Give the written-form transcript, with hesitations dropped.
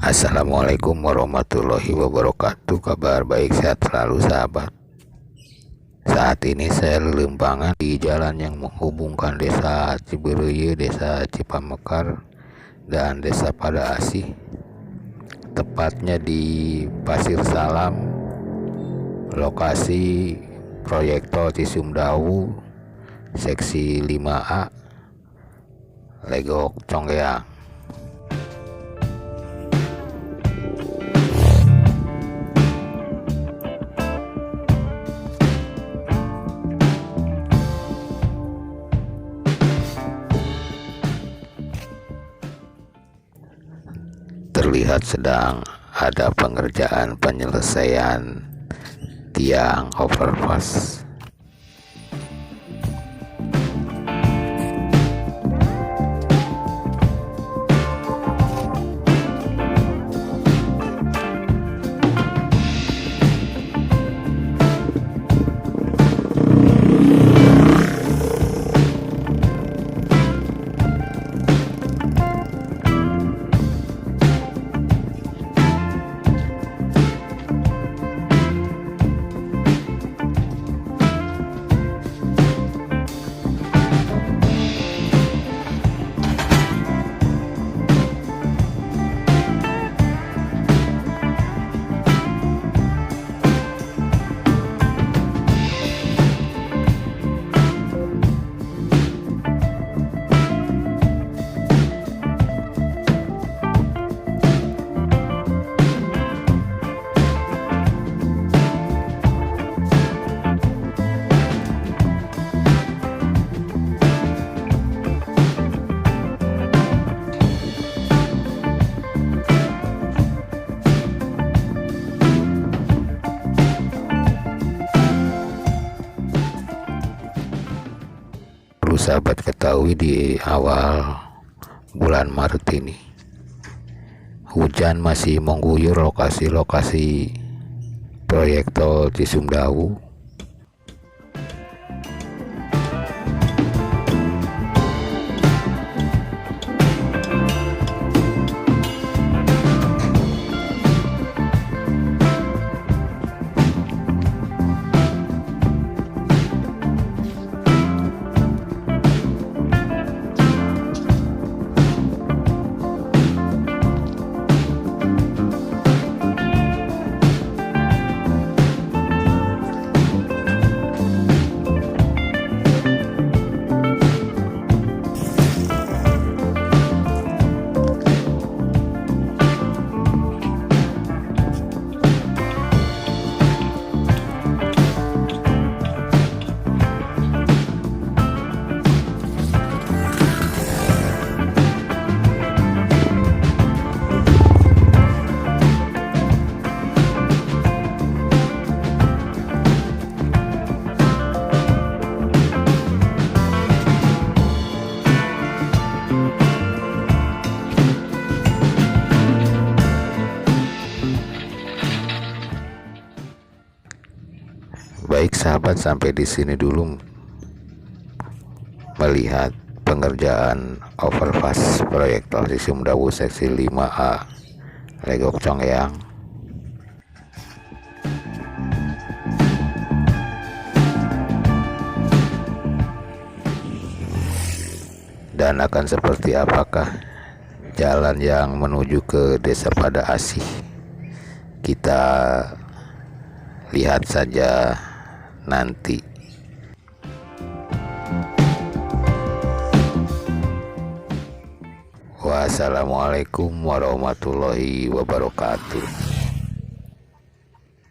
Assalamualaikum warahmatullahi wabarakatuh. Kabar baik, sehat selalu sahabat. Saat ini saya lelimpangan di jalan yang menghubungkan desa Cibereye, desa Cipamekar, dan desa Pada Asih, tepatnya di Pasir Salam, lokasi proyek tol Cisumdawu seksi 5A Legok Conggeang. Terlihat sedang ada pengerjaan penyelesaian tiang overpass. Perlu sahabat ketahui, di awal bulan Maret ini hujan masih mengguyur lokasi-lokasi proyek tol Cisumdawu. Baik sahabat, sampai di sini dulu melihat pengerjaan overpass proyek tol Cisumdawu seksi 5A Legok Conggeang. Dan akan seperti apakah jalan yang menuju ke desa Pada Asih? Kita lihat saja nanti. Wassalamualaikum warahmatullahi wabarakatuh.